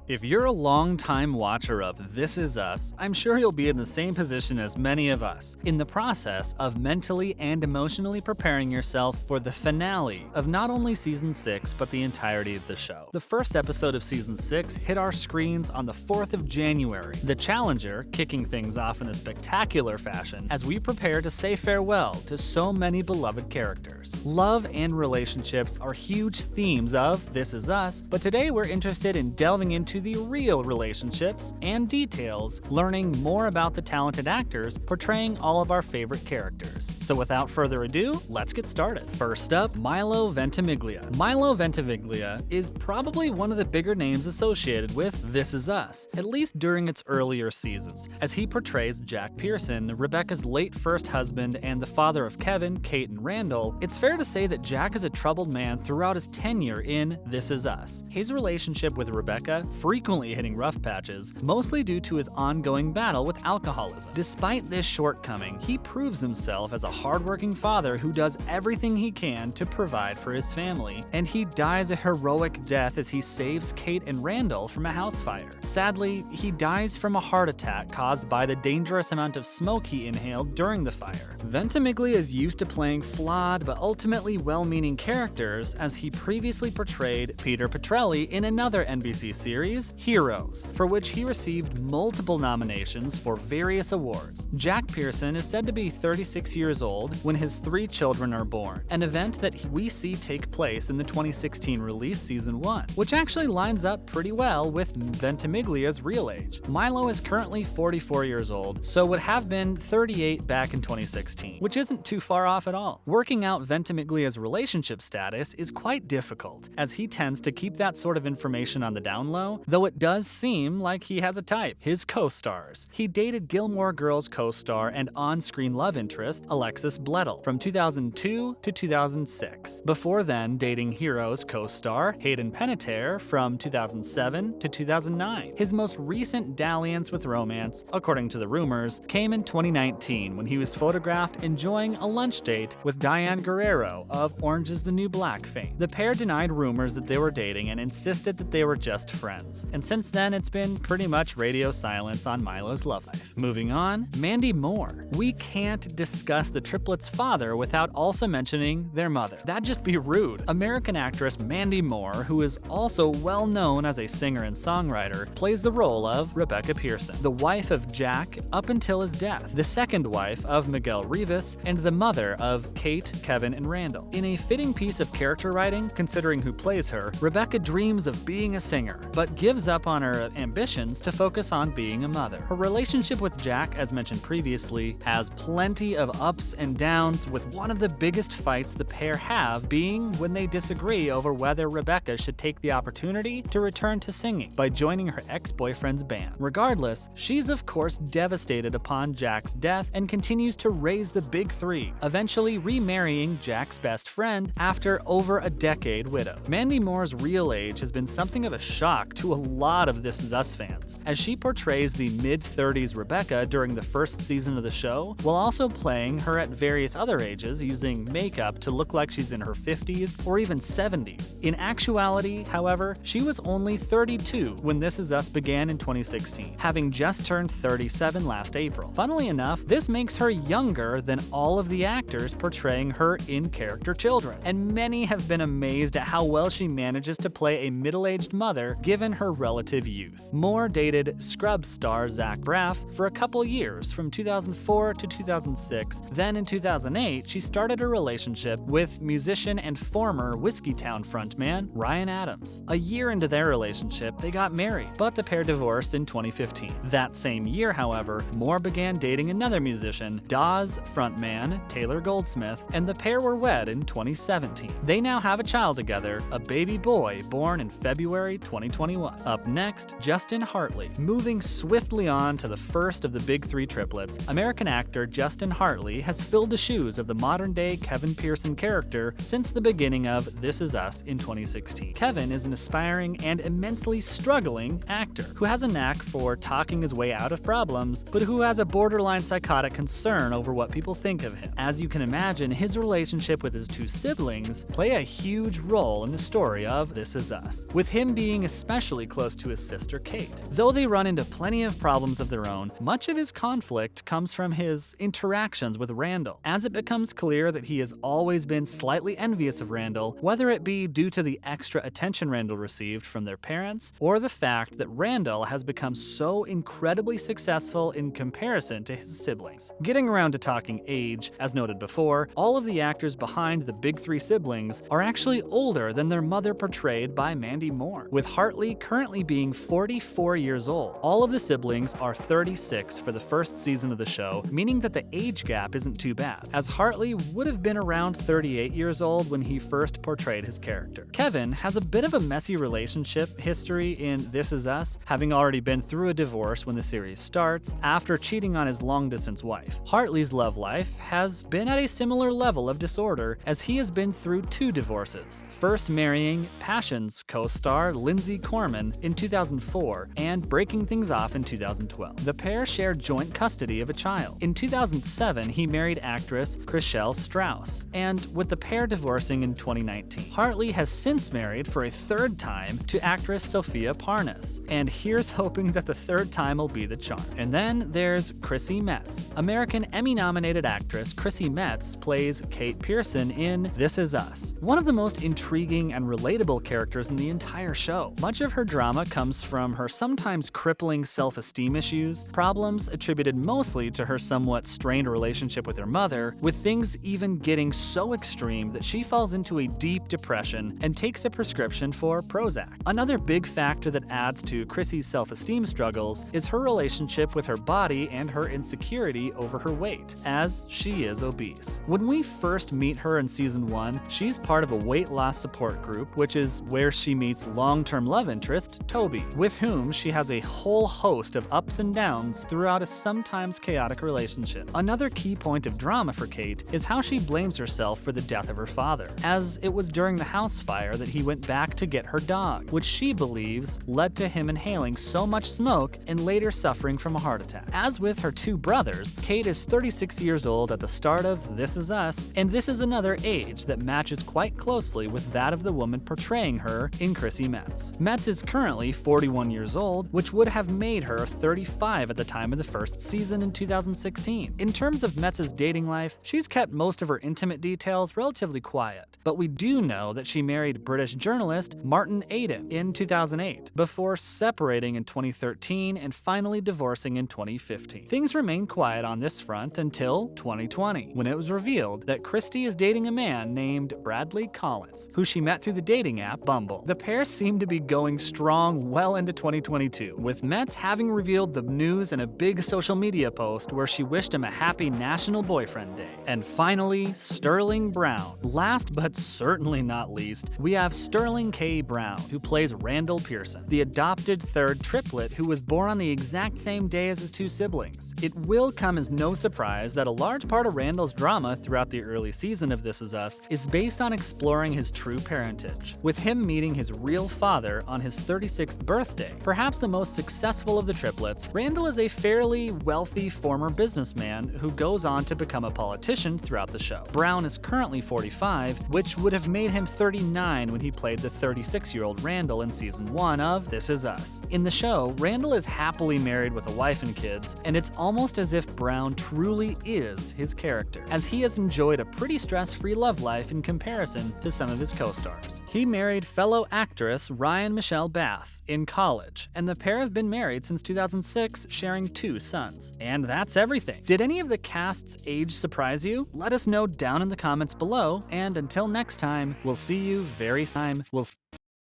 If you're a long-time watcher of This Is Us, I'm sure you'll be in the same position as many of us, in the process of mentally and emotionally preparing yourself for the finale of not only Season 6, but the entirety of the show. The first episode of Season 6 hit our screens on the 4th of January, the Challenger kicking things off in a spectacular fashion as we prepare to say farewell to so many beloved characters. Love and relationships are huge themes of This Is Us, but today we're interested in delving into the real relationships and details, learning more about the talented actors portraying all of our favorite characters. So without further ado, let's get started. First up, Milo Ventimiglia. Milo Ventimiglia is probably one of the bigger names associated with This Is Us, at least during its earlier seasons, as he portrays Jack Pearson, Rebecca's late first husband and the father of Kevin, Kate, and Randall. It's fair to say that Jack is a troubled man throughout his tenure in This Is Us. His relationship with Rebecca frequently hitting rough patches, mostly due to his ongoing battle with alcoholism. Despite this shortcoming, he proves himself as a hardworking father who does everything he can to provide for his family, and he dies a heroic death as he saves Kate and Randall from a house fire. Sadly, he dies from a heart attack caused by the dangerous amount of smoke he inhaled during the fire. Ventimiglia is used to playing flawed but ultimately well-meaning characters, as he previously portrayed Peter Petrelli in another NBC series, Heroes, for which he received multiple nominations for various awards. Jack Pearson is said to be 36 years old when his 3 children are born, an event that we see take place in the 2016 release Season 1, which actually lines up pretty well with Ventimiglia's real age. Milo is currently 44 years old, so would have been 38 back in 2016, which isn't too far off at all. Working out Ventimiglia's relationship status is quite difficult, as he tends to keep that sort of information on the down low, though it does seem like he has a type: his co-stars. He dated Gilmore Girls co-star and on-screen love interest Alexis Bledel from 2002 to 2006. Before then, dating Heroes co-star Hayden Panettiere from 2007 to 2009. His most recent dalliance with romance, according to the rumors, came in 2019 when he was photographed enjoying a lunch date with Dianne Guerrero of Orange is the New Black fame. The pair denied rumors that they were dating and insisted that they were just friends. And since then, it's been pretty much radio silence on Milo's love life. Moving on, Mandy Moore. We can't discuss the triplets' father without also mentioning their mother. That'd just be rude. American actress Mandy Moore, who is also well known as a singer and songwriter, plays the role of Rebecca Pearson, the wife of Jack up until his death, the second wife of Miguel Rivas, and the mother of Kate, Kevin, and Randall. In a fitting piece of character writing, considering who plays her, Rebecca dreams of being a singer, but gives up on her ambitions to focus on being a mother. Her relationship with Jack, as mentioned previously, has plenty of ups and downs, with one of the biggest fights the pair have being when they disagree over whether Rebecca should take the opportunity to return to singing by joining her ex-boyfriend's band. Regardless, she's of course devastated upon Jack's death and continues to raise the big three, eventually remarrying Jack's best friend after over a decade widowed. Mandy Moore's real age has been something of a shock to a lot of This Is Us fans, as she portrays the mid-30s Rebecca during the first season of the show, while also playing her at various other ages using makeup to look like she's in her 50s or even 70s. In actuality, however, she was only 32 when This Is Us began in 2016, having just turned 37 last April. Funnily enough, this makes her younger than all of the actors portraying her in-character children, and many have been amazed at how well she manages to play a middle-aged mother given her relative youth. Moore dated Scrubs star Zach Braff for a couple years from 2004 to 2006. Then in 2008, she started a relationship with musician and former Whiskeytown frontman Ryan Adams. A year into their relationship, they got married, but the pair divorced in 2015. That same year, however, Moore began dating another musician, Dawes frontman Taylor Goldsmith, and the pair were wed in 2017. They now have a child together, a baby boy born in February 2021. Up next, Justin Hartley. Moving swiftly on to the first of the big three triplets, American actor Justin Hartley has filled the shoes of the modern-day Kevin Pearson character since the beginning of This Is Us in 2016. Kevin is an aspiring and immensely struggling actor who has a knack for talking his way out of problems, but who has a borderline psychotic concern over what people think of him. As you can imagine, his relationship with his 2 siblings play a huge role in the story of This Is Us, with him being especially especially close to his sister Kate. Though they run into plenty of problems of their own, much of his conflict comes from his interactions with Randall, as it becomes clear that he has always been slightly envious of Randall, whether it be due to the extra attention Randall received from their parents, or the fact that Randall has become so incredibly successful in comparison to his siblings. Getting around to talking age, as noted before, all of the actors behind the big three siblings are actually older than their mother portrayed by Mandy Moore, with Hartley currently being 44 years old. All of the siblings are 36 for the first season of the show, meaning that the age gap isn't too bad, as Hartley would have been around 38 years old when he first portrayed his character. Kevin has a bit of a messy relationship history in This Is Us, having already been through a divorce when the series starts, after cheating on his long-distance wife. Hartley's love life has been at a similar level of disorder, as he has been through 2 divorces, first marrying Passions co-star Lindsay Corman in 2004 and breaking things off in 2012. The pair shared joint custody of a child. In 2007, he married actress Chriselle Strauss, and with the pair divorcing in 2019. Hartley has since married for a 3rd time to actress Sophia Parnas, and here's hoping that the 3rd time will be the charm. And then there's Chrissy Metz. American Emmy-nominated actress Chrissy Metz plays Kate Pearson in This Is Us, one of the most intriguing and relatable characters in the entire show. Much of her drama comes from her sometimes crippling self-esteem issues, problems attributed mostly to her somewhat strained relationship with her mother, with things even getting so extreme that she falls into a deep depression and takes a prescription for Prozac. Another big factor that adds to Chrissy's self-esteem struggles is her relationship with her body and her insecurity over her weight, as she is obese. When we first meet her in season 1, she's part of a weight loss support group, which is where she meets long-term love interest Toby, with whom she has a whole host of ups and downs throughout a sometimes chaotic relationship. Another key point of drama for Kate is how she blames herself for the death of her father, as it was during the house fire that he went back to get her dog, which she believes led to him inhaling so much smoke and later suffering from a heart attack. As with her 2 brothers, Kate is 36 years old at the start of This Is Us, and this is another age that matches quite closely with that of the woman portraying her in Chrissy Metz. Metz is currently 41 years old, which would have made her 35 at the time of the first season in 2016. In terms of Metz's dating life, she's kept most of her intimate details relatively quiet, but we do know that she married British journalist Martin Aden in 2008, before separating in 2013 and finally divorcing in 2015. Things remained quiet on this front until 2020, when it was revealed that Christy is dating a man named Bradley Collins, who she met through the dating app Bumble. The pair seem to be going strong well into 2022, with Metz having revealed the news in a big social media post where she wished him a happy National Boyfriend Day. And finally, Sterling Brown. Last but certainly not least, we have Sterling K. Brown, who plays Randall Pearson, the adopted 3rd triplet who was born on the exact same day as his 2 siblings. It will come as no surprise that a large part of Randall's drama throughout the early season of This Is Us is based on exploring his true parentage, with him meeting his real father on his 36th birthday. Perhaps the most successful of the triplets, Randall is a fairly wealthy former businessman who goes on to become a politician throughout the show. Brown is currently 45, which would have made him 39 when he played the 36-year-old Randall in season 1 of This Is Us. In the show, Randall is happily married with a wife and kids, and it's almost as if Brown truly is his character, as he has enjoyed a pretty stress-free love life in comparison to some of his co-stars. He married fellow actress Ryan Michelle Bath in college, and the pair have been married since 2006, sharing 2 sons. And that's everything. Did any of the cast's age surprise you? Let us know down in the comments below, and until next time, we'll see you very soon.